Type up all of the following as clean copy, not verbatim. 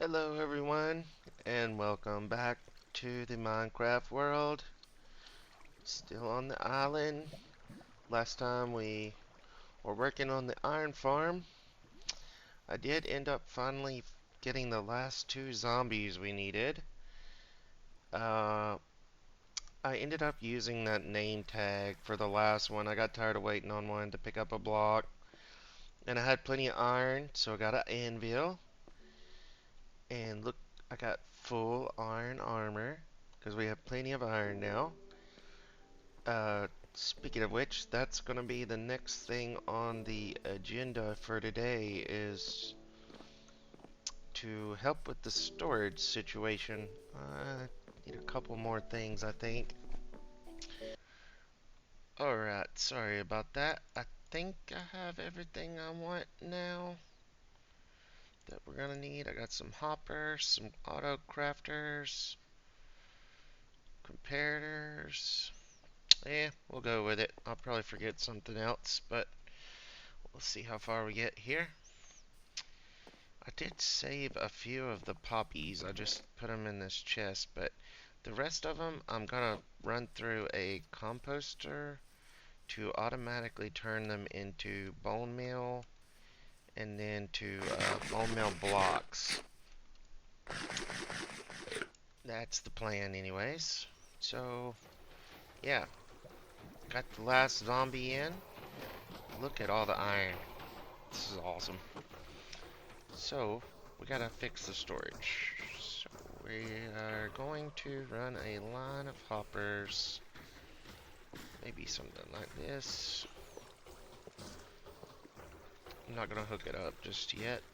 Hello everyone, and welcome back to the Minecraft world. Still on the island. Last time we were working on the iron farm. I did end up finally getting the last two zombies we needed. Uh, I ended up using that name tag for the last one. I got tired of waiting on one to pick up a block. And I had plenty of iron, so I got an anvil. And look, I got full iron armor, because we have plenty of iron now. Speaking of which, that's going to be the next thing on the agenda for today is to help with the storage situation. Need a couple more things, I think. Alright, sorry about that. I think I have everything I want now that we're going to need. I got some hoppers, some auto crafters, comparators. Yeah, we'll go with it. I'll probably forget something else, but we'll see how far we get here. I did save a few of the poppies. I just put them in this chest, but the rest of them I'm gonna run through a composter to automatically turn them into bone meal and then to bone meal blocks. That's the plan anyways. So, yeah. Got the last zombie in. Look at all the iron. This is awesome. So, we gotta fix the storage. So, we are going to run a line of hoppers. Maybe something like this. I'm not gonna hook it up just yet,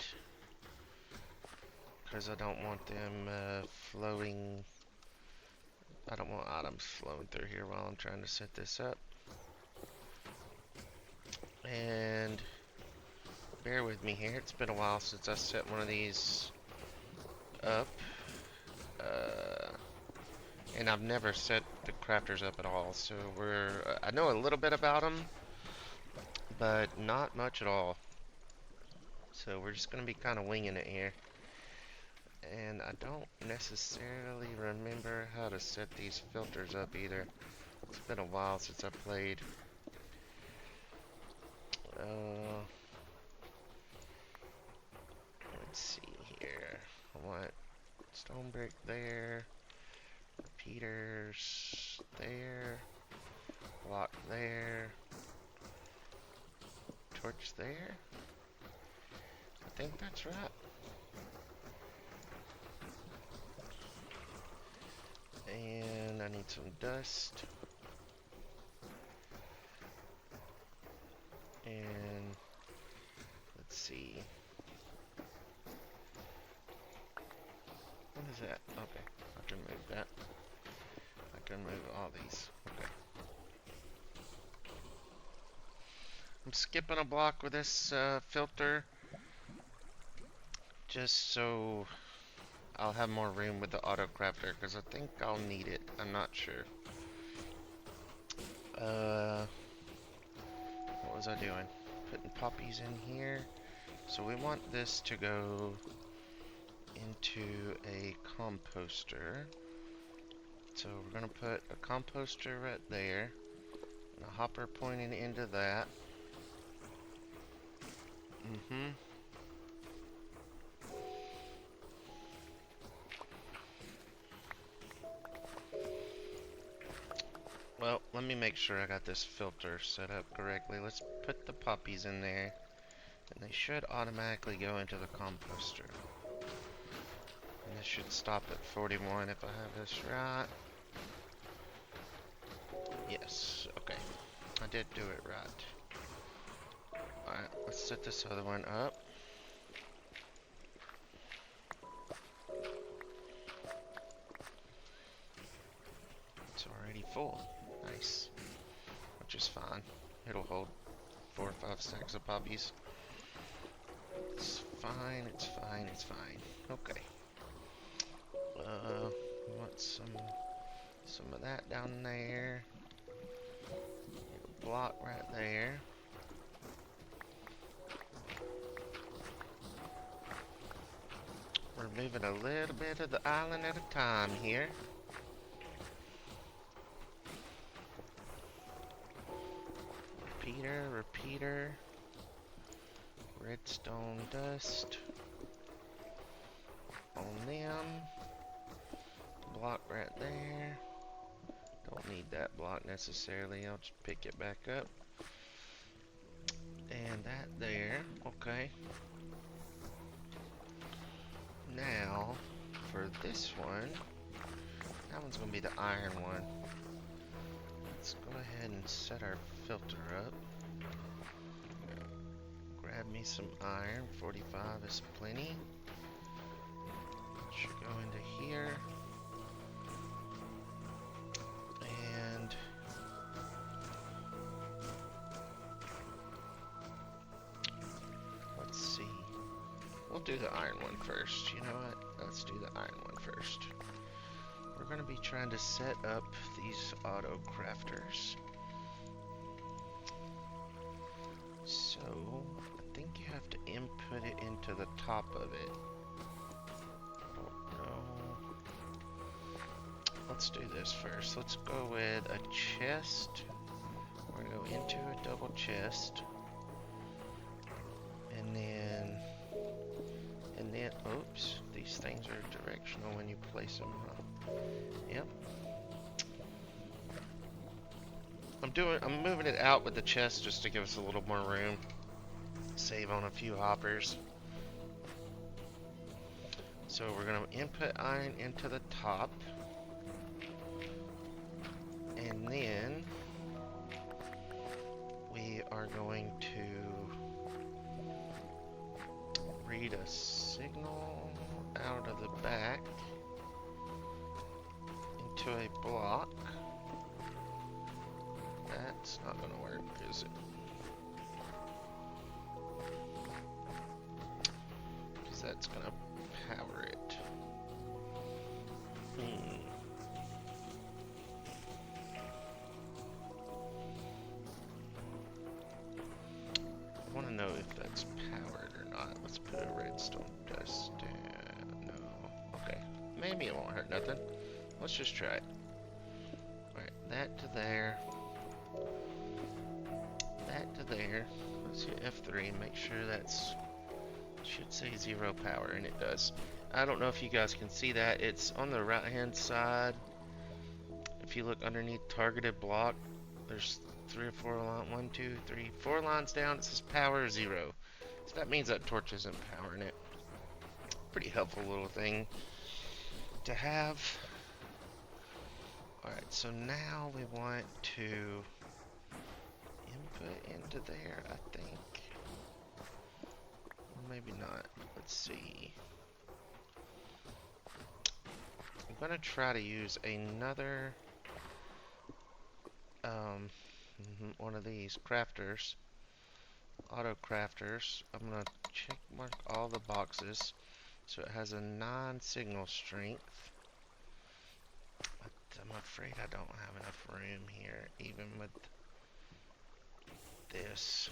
because I don't want them flowing. I don't want items flowing through here while I'm trying to set this up. And bear with me here. It's been a while since I set one of these up. And I've never set the crafters up at all, so I know a little bit about them, but not much at all. So we're just gonna be kind of winging it here. And I don't necessarily remember how to set these filters up either. It's been a while since I played. Let's see here. I want stone brick there, repeaters there, block there, torch there. I think that's right. And I need some dust. And let's see. What is that? Okay, I can move that. I can move all these. Okay. I'm skipping a block with this filter just so I'll have more room with the auto crafter, because I think I'll need it. I'm not sure. What was I doing? Putting poppies in here. So we want this to go into a composter. So we're going to put a composter right there, and a hopper pointing into that. Well, let me make sure I got this filter set up correctly. Let's put the poppies in there, and they should automatically go into the composter. And this should stop at 41 if I have this right. Yes, okay. I did do it right. Alright, let's set this other one up. It's already full. Nice. Which is fine. It'll hold 4 or 5 stacks of poppies. It's fine, it's fine, it's fine. Okay. Want some of that down there. Block right there. We're We're moving a little bit of the island at a time here. Repeater, repeater. Redstone dust. On them. Block right there. Don't need that block necessarily. I'll just pick it back up. And that there. Okay. Now, for this one, that one's going to be the iron one. Let's go ahead and set our filter up. Grab me some iron. 45 is plenty. Should go into here. And let's see. We'll do the iron one first. You know what? Let's do the iron one first. We're going to be trying to set up these auto crafters. So, I think you have to input it into the top of it. I don't know. Let's do this first. Let's go with a chest. We're going to go into a double chest. And then, oops, these things are directional when you place them. Yep. I'm moving it out with the chest just to give us a little more room. Save on a few hoppers. So we're going to input iron into the top. And then we are going to read a signal out of the back into a block. That's not going to work, is it? Because that's going to power it. I want to know if that's powered or not. Let's put a redstone dust down. No. Okay. Maybe it won't hurt nothing. Let's just try it. Alright, that to there. That to there. Let's hit F3. Make sure that's... should say 0 power, and it does. I don't know if you guys can see that. It's on the right hand side. If you look underneath targeted block, there's 3 or 4 lines. 1, 2, 3, 4 lines down. It says power 0. So that means that torch isn't powering it. Pretty helpful little thing to have. Alright, so now we want to input into there, I think. Maybe not. Let's see. I'm gonna try to use another one of these crafters, auto crafters. I'm gonna check mark all the boxes so it has a 9 signal strength. But I'm afraid I don't have enough room here, even with this.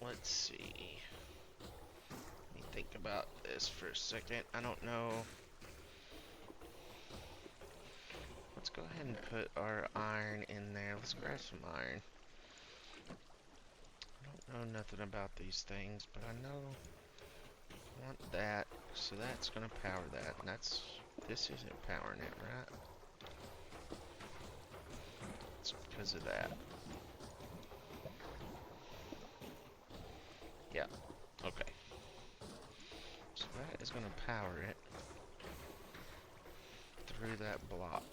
Let's see. Let me think about this for a second. I don't know. Let's go ahead and put our iron in there. Let's grab some iron. I don't know nothing about these things, but I know I want that. So that's going to power that. And that's, this isn't powering it, right? It's because of that. Yeah, okay. So that is going to power it through that block.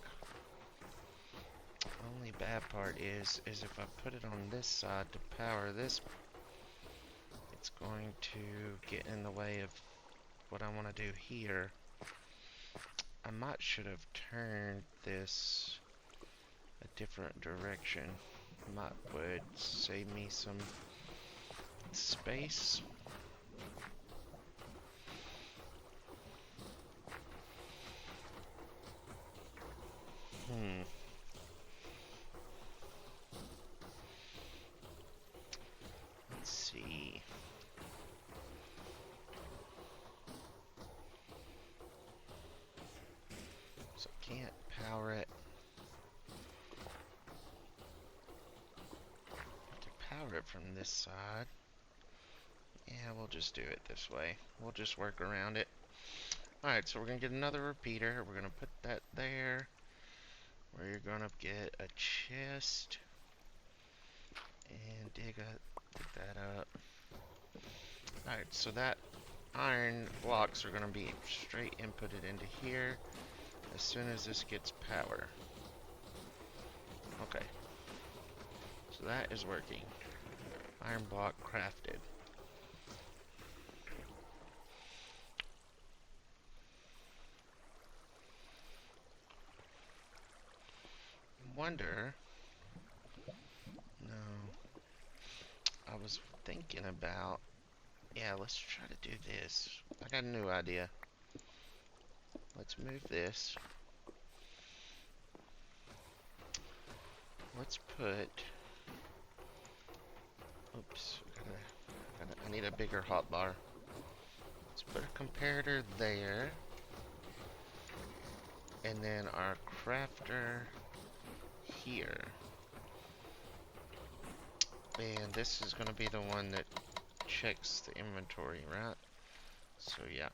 Only bad part is if I put it on this side to power this, it's going to get in the way of what I want to do here. I should have turned this a different direction. Would save me some space. from this side. Yeah, we'll just do it this way. We'll just work around it. Alright, so we're going to get another repeater. We're going to put that there. Where you're going to get a chest. And dig that up. Alright, so that iron blocks are going to be straight inputted into here as soon as this gets power. Okay. So that is working. Iron block crafted. Wonder. No. I was thinking about. Yeah, let's try to do this. I got a new idea. Let's move this. Let's put. Oops. I need a bigger hotbar. Let's put a comparator there. And then our crafter here. And this is going to be the one that checks the inventory, right? So yeah,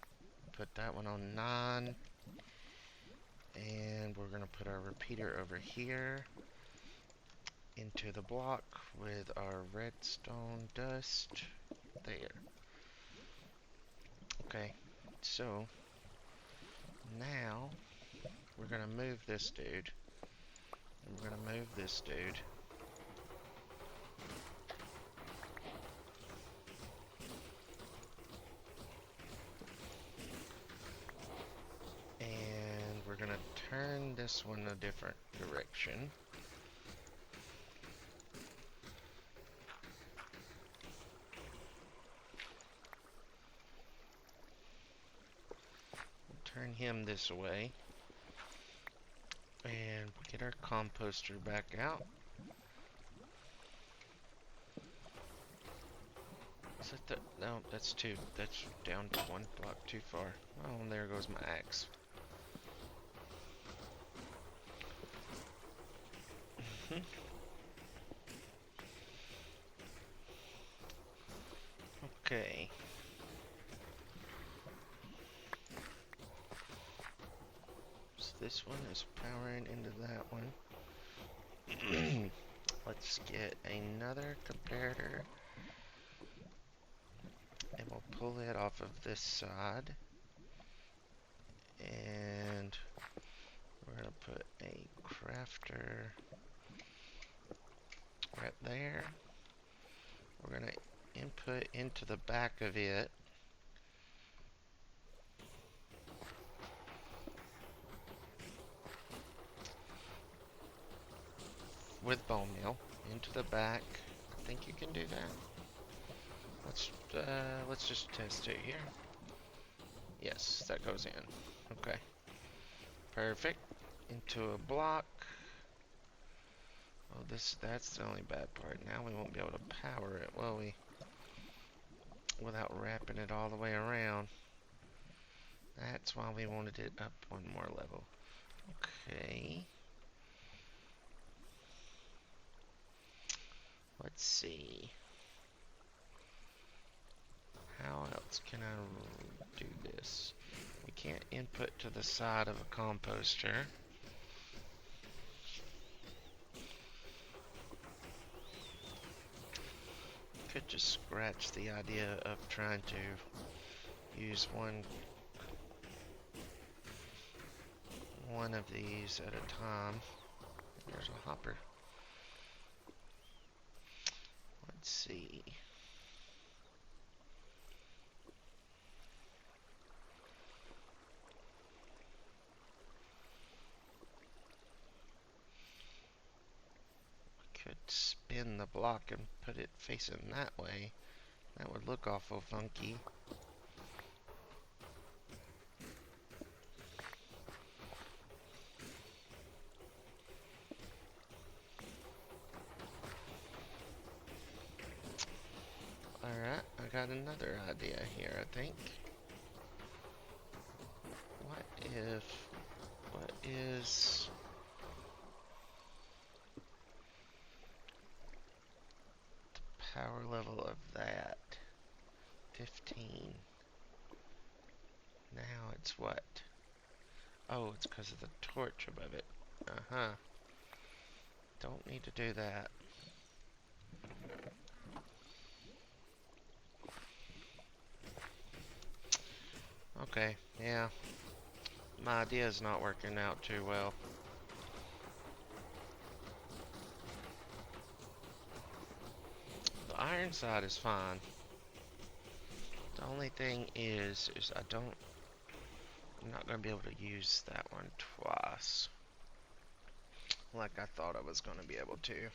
put that one on 9. And we're going to put our repeater over here into the block with our redstone dust there. Okay, so now we're going to move this dude. And we're going to move this dude. And we're going to turn this one a different direction. Turn him this way. And get our composter back out. Is that the... No, that's 2. That's down to 1 block too far. Oh, and there goes my axe. Okay. So this one is powering into that one. Let's get another comparator. And we'll pull it off of this side. And we're going to put a crafter right there. We're going to input into the back of it. With bone meal into the back. I think you can do that. Let's just test it here. Yes, that goes in. Okay. Perfect. Into a block. Oh, that's the only bad part. Now we won't be able to power it, will we? Without wrapping it all the way around. That's why we wanted it up one more level. Okay. Let's see. How else can I do this? We can't input to the side of a composter. Could just scratch the idea of trying to use one of these at a time. There's a hopper. Let's see. Could spin the block and put it facing that way. That would look awful funky. Alright, I got another idea here, I think. What is... power level of that? 15. Now it's what? Oh, it's because of the torch above it. Uh-huh. Don't need to do that. Okay, yeah. My idea is not working out too well. The iron side is fine. The only thing is I'm not going to be able to use that one twice. Like I thought I was going to be able to. If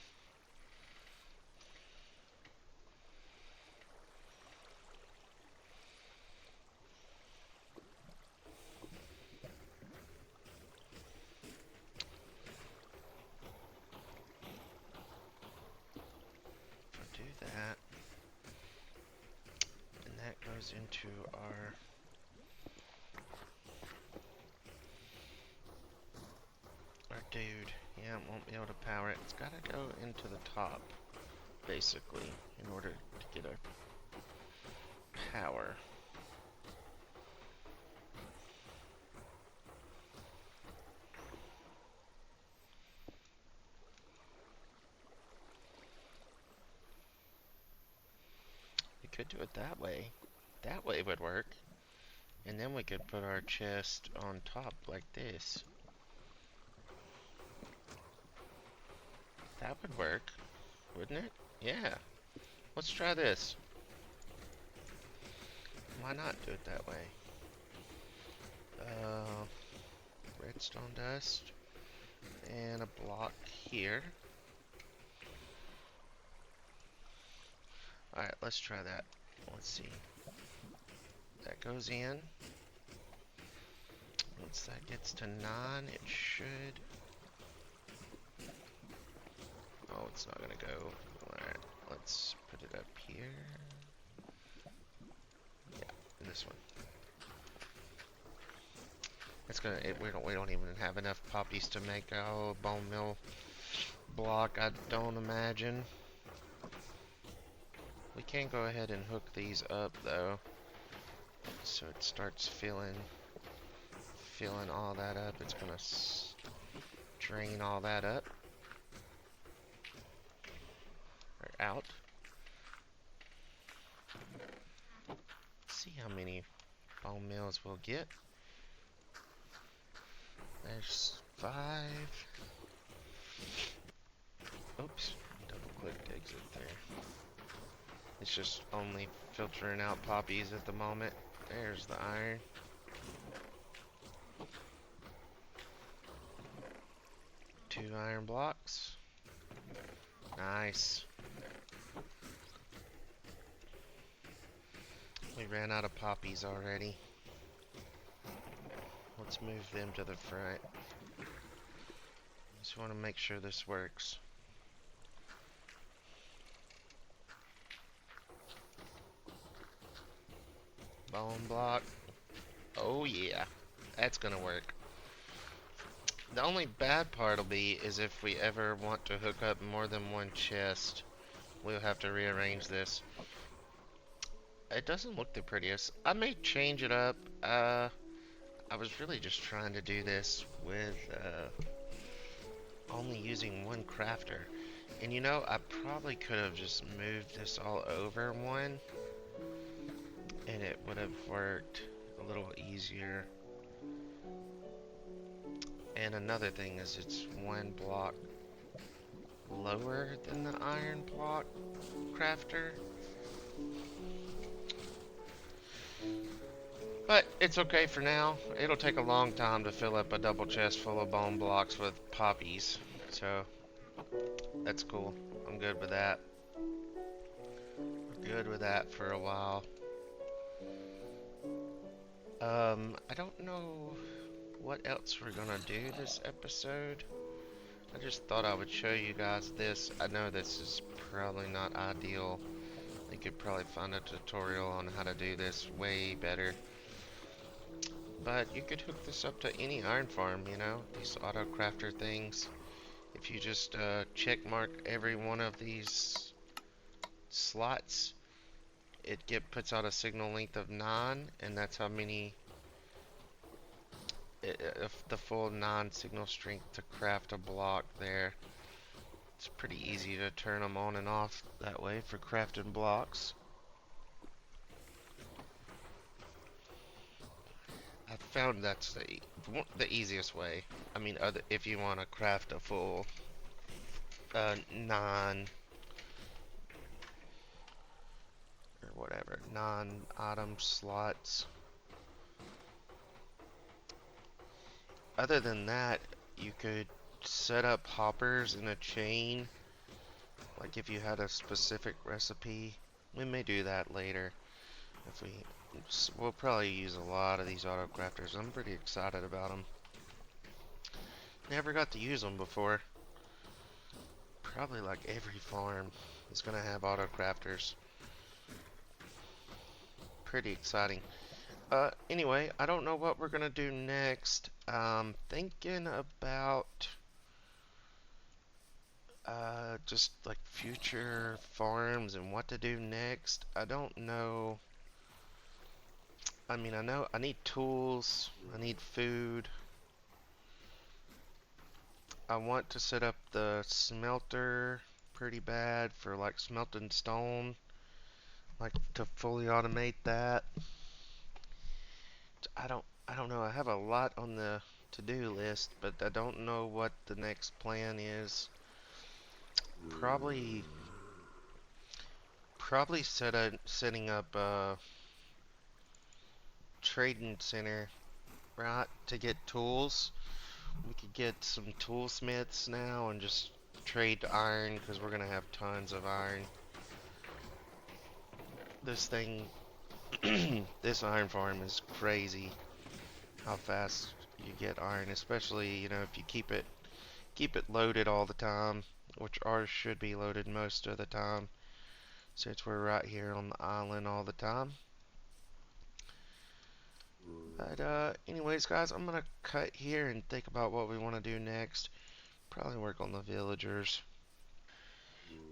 I do that, and that goes into our dude. Yeah, it won't be able to power it. It's got to go into the top, basically, in order to get a power. We could do it that way. That way would work. And then we could put our chest on top like this. That would work, wouldn't it? Yeah. Let's try this. Why not do it that way? Redstone dust. And a block here. Alright, let's try that. Let's see. That goes in. Once that gets to 9, it should... Oh, it's not gonna go. Alright, let's put it up here. Yeah, this one. It's gonna. We don't even have enough poppies to make a bone meal block. I don't imagine. We can go ahead and hook these up though, so it starts filling all that up. It's gonna drain all that up or out. See how many bone meals we'll get. There's 5. Oops, double clicked exit there. It's just only filtering out poppies at the moment. There's the iron. Two iron blocks. Nice. We ran out of poppies already. Let's move them to the front. Just want to make sure this works. Bone block. Oh yeah, that's gonna work. The only bad part will be is if we ever want to hook up more than one chest, we'll have to rearrange this. It doesn't look the prettiest. I may change it up. I was really just trying to do this with only using one crafter. And you know, I probably could have just moved this all over one, and it would have worked a little easier. And another thing is it's one block lower than the iron block crafter. But it's okay for now. It'll take a long time to fill up a double chest full of bone blocks with poppies. So that's cool. I'm good with that. Good with that for a while. I don't know what else we're gonna do this episode. I just thought I would show you guys this. I know this is probably not ideal. You could probably find a tutorial on how to do this way better. But you could hook this up to any iron farm, you know, these auto crafter things. If you just check mark every one of these slots, it get puts out a signal length of 9, and that's how many if the full 9 signal strength to craft a block there. It's pretty easy to turn them on and off that way for crafting blocks. I've found that's the easiest way. I mean, if you want to craft a full 9 or whatever, 9 item slots. Other than that, you could set up hoppers in a chain. Like if you had a specific recipe, we may do that later. If we'll probably use a lot of these auto crafters. I'm pretty excited about them. Never got to use them before. Probably like every farm is gonna have auto crafters. Pretty exciting. Anyway, I don't know what we're gonna do next. Thinking about just like future farms and what to do next. I don't know. I mean, I know I need tools, I need food. I want to set up the smelter pretty bad for like smelting stone, like to fully automate that. I don't know. I have a lot on the to-do list, but I don't know what the next plan is. Probably probably setting up a trading center, right, to get tools. We could get some toolsmiths now and just trade iron because we're gonna have tons of iron. This thing, this iron farm is crazy. How fast you get iron, especially if you keep it loaded all the time, which ours should be loaded most of the time, since we're right here on the island all the time. But anyways, guys, I'm gonna cut here and think about what we want to do next. Probably work on the villagers.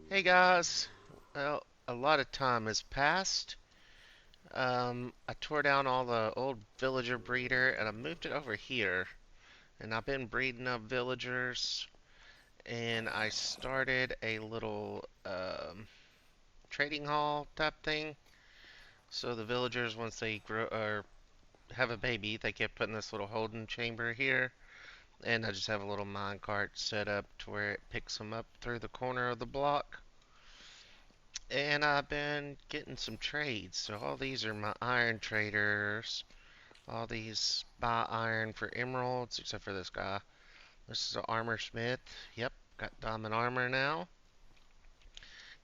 Hey guys, well, a lot of time has passed. I tore down all the old villager breeder and I moved it over here. And I've been breeding up villagers. And I started a little trading hall type thing. So the villagers, once they grow or have a baby, they get put in this little holding chamber here. And I just have a little minecart set up to where it picks them up through the corner of the block. And I've been getting some trades. So all these are my iron traders. All these buy iron for emeralds, except for this guy. This is an armor smith. Yep, got diamond armor now.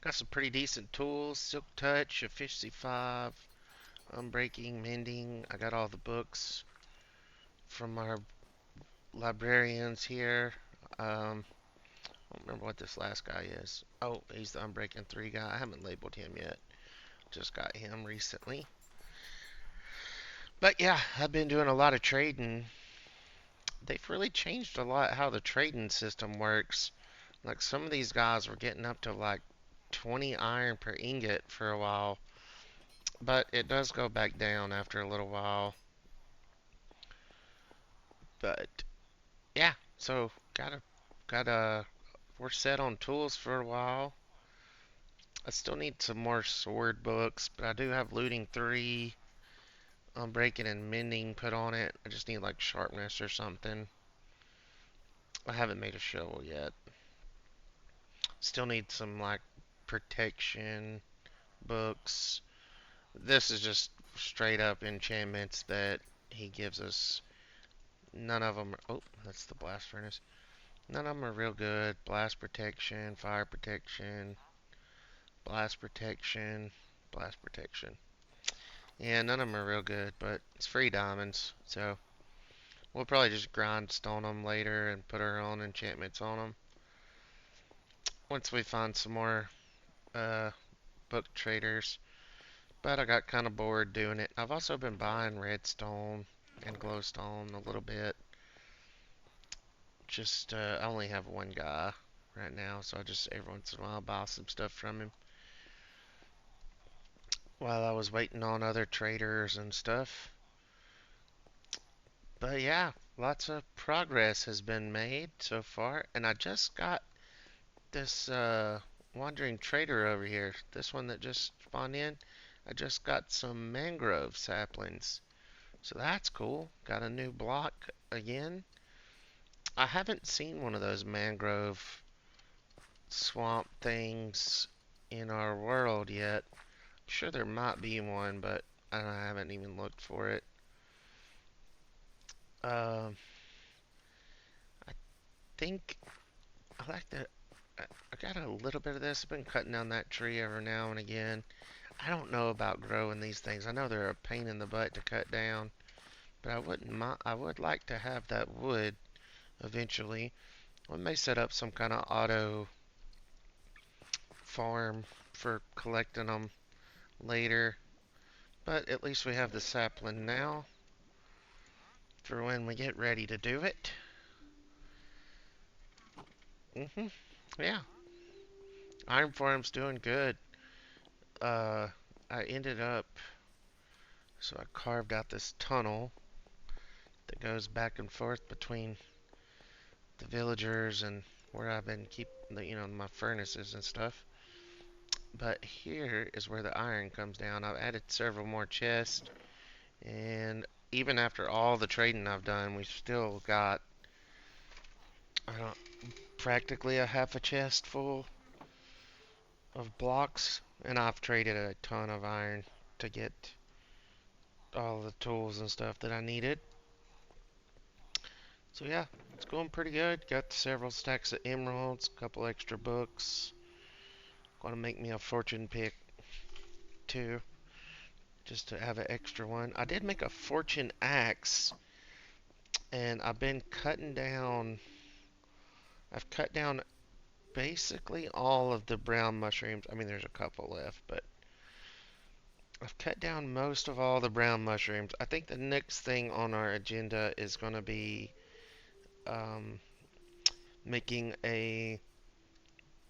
Got some pretty decent tools. Silk touch, efficiency 5, unbreaking, mending. I got all the books from our librarians here. I don't remember what this last guy is. Oh, he's the unbreaking 3 guy. I haven't labeled him yet. Just got him recently. But yeah, I've been doing a lot of trading. They've really changed a lot how the trading system works. Like some of these guys were getting up to like 20 iron per ingot for a while, but it does go back down after a little while. But yeah, so gotta we're set on tools for a while. I still need some more sword books, but I do have looting 3, breaking and mending put on it. I just need like sharpness or something. I haven't made a shovel yet. Still need some like protection books. This is just straight up enchantments that he gives us. None of them are, oh, that's the blast furnace. None of them are real good. Blast protection, fire protection, blast protection, blast protection. Yeah, none of them are real good, but it's free diamonds, so we'll probably just grindstone them later and put our own enchantments on them. Once we find some more uh, book traders. But I got kind of bored doing it. I've also been buying redstone and glowstone a little bit. Just, I only have one guy right now, so I just every once in a while buy some stuff from him. while I was waiting on other traders and stuff. But yeah, lots of progress has been made so far, and I just got this wandering trader over here. This one that just spawned in. I just got some mangrove saplings. So that's cool. Got a new block again. I haven't seen one of those mangrove swamp things in our world yet. I'm sure there might be one, but I haven't even looked for it. Um, I think I like to. I got a little bit of this. I've been cutting down that tree every now and again. I don't know about growing these things. I know they're a pain in the butt to cut down, but I wouldn't mind. I would like to have that wood eventually. We may set up some kind of auto farm for collecting them later, but at least we have the sapling now for when we get ready to do it. Yeah, Iron Farm's doing good. Uh, I ended up, so I carved out this tunnel that goes back and forth between the villagers and where I've been keeping my furnaces and stuff. But here is where the iron comes down. I've added several more chests, and even after all the trading I've done, we've still got I don't, practically a half a chest full of blocks, and I've traded a ton of iron to get all the tools and stuff that I needed. So yeah, it's going pretty good. Got several stacks of emeralds, a couple extra books. Gonna make me a fortune pick too, just to have an extra one. I did make a fortune axe, and I've been cutting down. I've cut down basically all of the brown mushrooms. I mean, there's a couple left, but I've cut down most of all the brown mushrooms. I think the next thing on our agenda is going to be um, making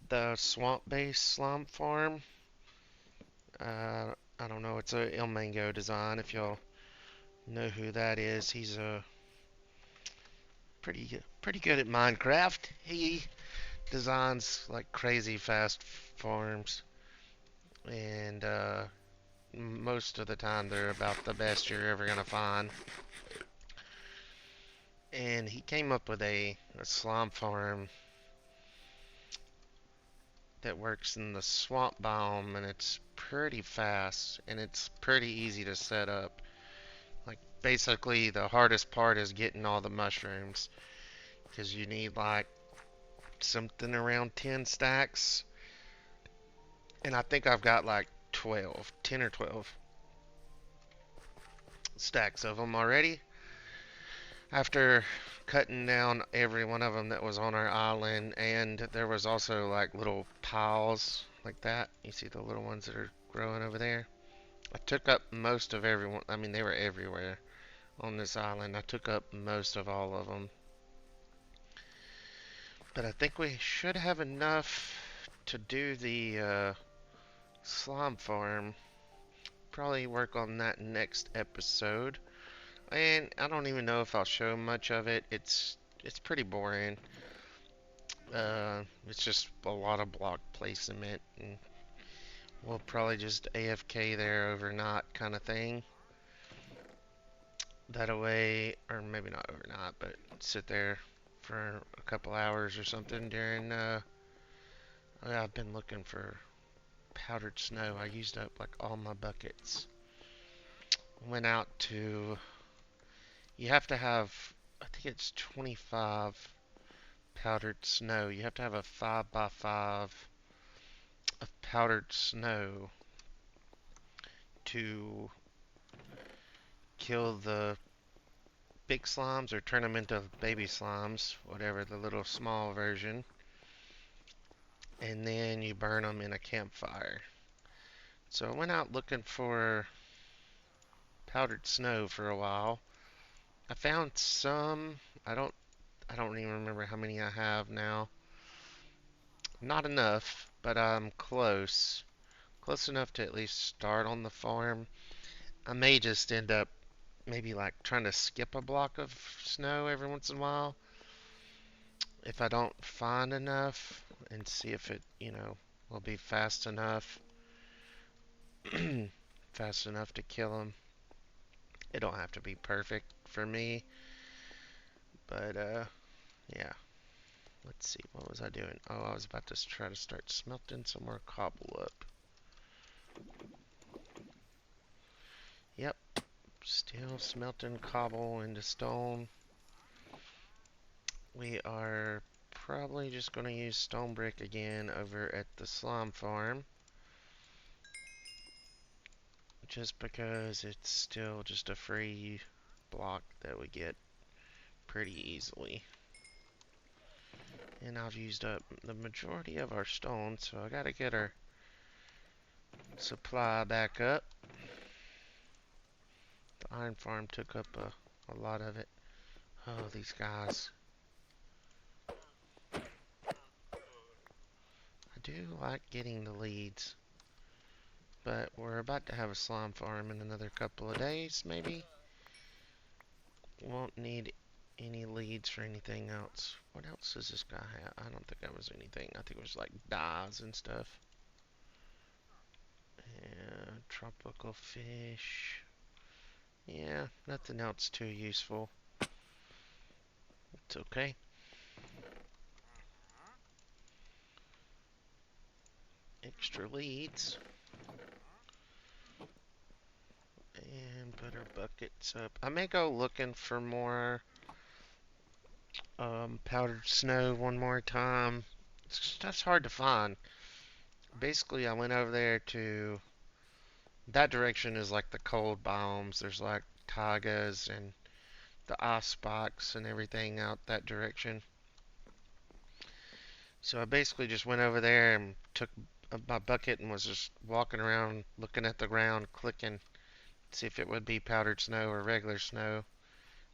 the swamp-based slime farm. I don't know. It's a Ilmango design. If y'all know who that is, he's a pretty good at Minecraft. He designs like crazy fast farms, and most of the time they're about the best you're ever gonna find. And he came up with a slime farm that works in the swamp biome, and it's pretty fast and it's pretty easy to set up. Like basically the hardest part is getting all the mushrooms because you need like something around 10 stacks, and I think I've got like 10 or 12 stacks of them already after cutting down every one of them that was on our island. And there was also like little piles like that. You see the little ones that are growing over there? I took up most of everyone. I mean, they were everywhere on this island. I took up most of all of them. But I think we should have enough to do the slime farm. Probably work on that next episode. And I don't even know if I'll show much of it. It's pretty boring. It's just a lot of block placement, and we'll probably just AFK there overnight kind of thing. That way, or maybe not overnight, but sit there for a couple hours or something during. I've been looking for powdered snow. I used up like all my buckets. Went out to. You have to have. I think it's 25 powdered snow. You have to have a 5 by 5 of powdered snow to kill the big slimes or turn them into baby slimes, whatever the little small version, and then you burn them in a campfire. So I went out looking for powdered snow for a while. I found some. I don't even remember how many I have now. Not enough, but I'm close. close enough to at least start on the farm. I may just end up maybe like trying to skip a block of snow every once in a while if I don't find enough and see if it, will be fast enough. Fast enough to kill them. It don't have to be perfect for me, but yeah. Let's see, what was I doing? Oh, I was about to try to start smelting some more cobble up. Yep, still smelting cobble into stone. We are probably just going to use stone brick again over at the slime farm. Just because it's still just a free block that we get pretty easily. And I've used up the majority of our stone, so I gotta get our supply back up. The iron farm took up a lot of it. Oh, these guys. I do like getting the leads, but we're about to have a slime farm in another couple of days, maybe. Won't need any leads for anything else. What else does this guy have? I don't think that was anything. I think it was like dyes and stuff. Yeah, tropical fish. Yeah, nothing else too useful. It's okay. Extra leads. And put our buckets up. I may go looking for more powdered snow one more time. Stuff's hard to find. Basically, I went over there to that direction is like the cold biomes. There's like taigas and the ice box and everything out that direction. So I basically just went over there and took my bucket and was just walking around looking at the ground, clicking, see if it would be powdered snow or regular snow.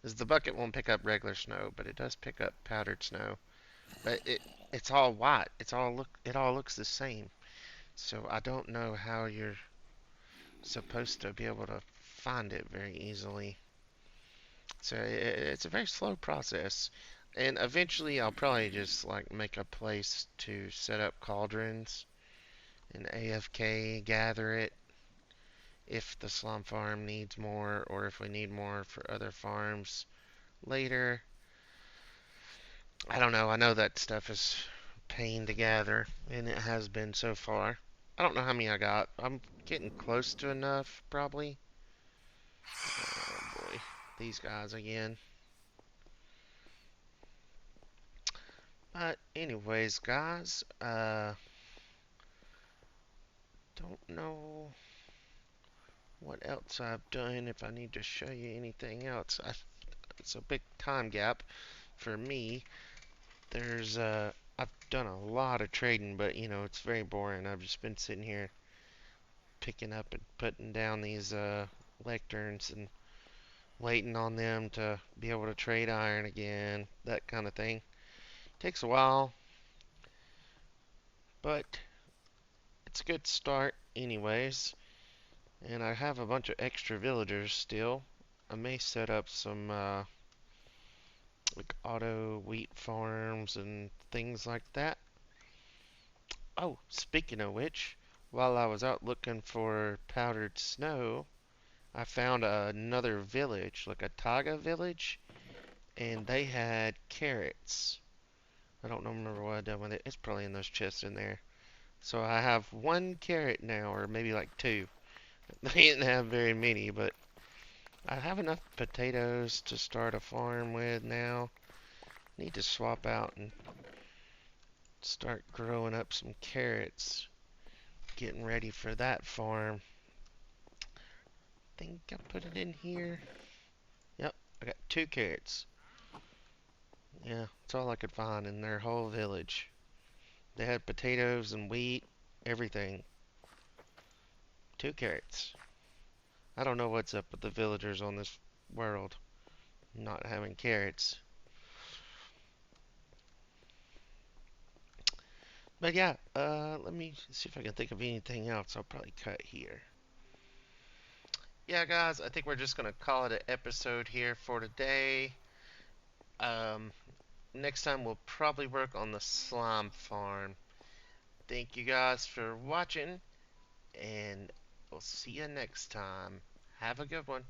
Because the bucket won't pick up regular snow, but it does pick up powdered snow. But it's all white. It all looks the same. So I don't know how you're supposed to be able to find it very easily. So it's a very slow process. And eventually I'll probably just like make a place to set up cauldrons and AFK gather it if the slum farm needs more or if we need more for other farms later. I don't know. I know that stuff is pain to gather and it has been so far. I don't know how many I got. I'm getting close to enough probably. Oh boy. These guys again. But anyways, guys, don't know what else I've done. If I need to show you anything else, it's a big time gap for me. I've done a lot of trading, but it's very boring. I've just been sitting here picking up and putting down these lecterns and waiting on them to be able to trade iron again, that kind of thing. Takes a while, but it's a good start anyways. And I have a bunch of extra villagers still. I may set up some like auto wheat farms and things like that. Oh, speaking of which, while I was out looking for powdered snow, I found another village, like a Taiga village, and they had carrots. I don't remember what I done with it. It's probably in those chests in there. So I have one carrot now, or maybe like two. They didn't have very many, but I have enough potatoes to start a farm with now. Need to swap out and start growing up some carrots. Getting ready for that farm. Think I put it in here. Yep, I got two carrots. Yeah, that's all I could find in their whole village. They had potatoes and wheat, everything. Two carrots. I don't know what's up with the villagers on this world not having carrots. But yeah, let me see if I can think of anything else. I'll probably cut here. Yeah, guys, I think we're just gonna call it an episode here for today. Um, Next time we'll probably work on the slime farm. Thank you guys for watching, and we'll see you next time. Have a good one.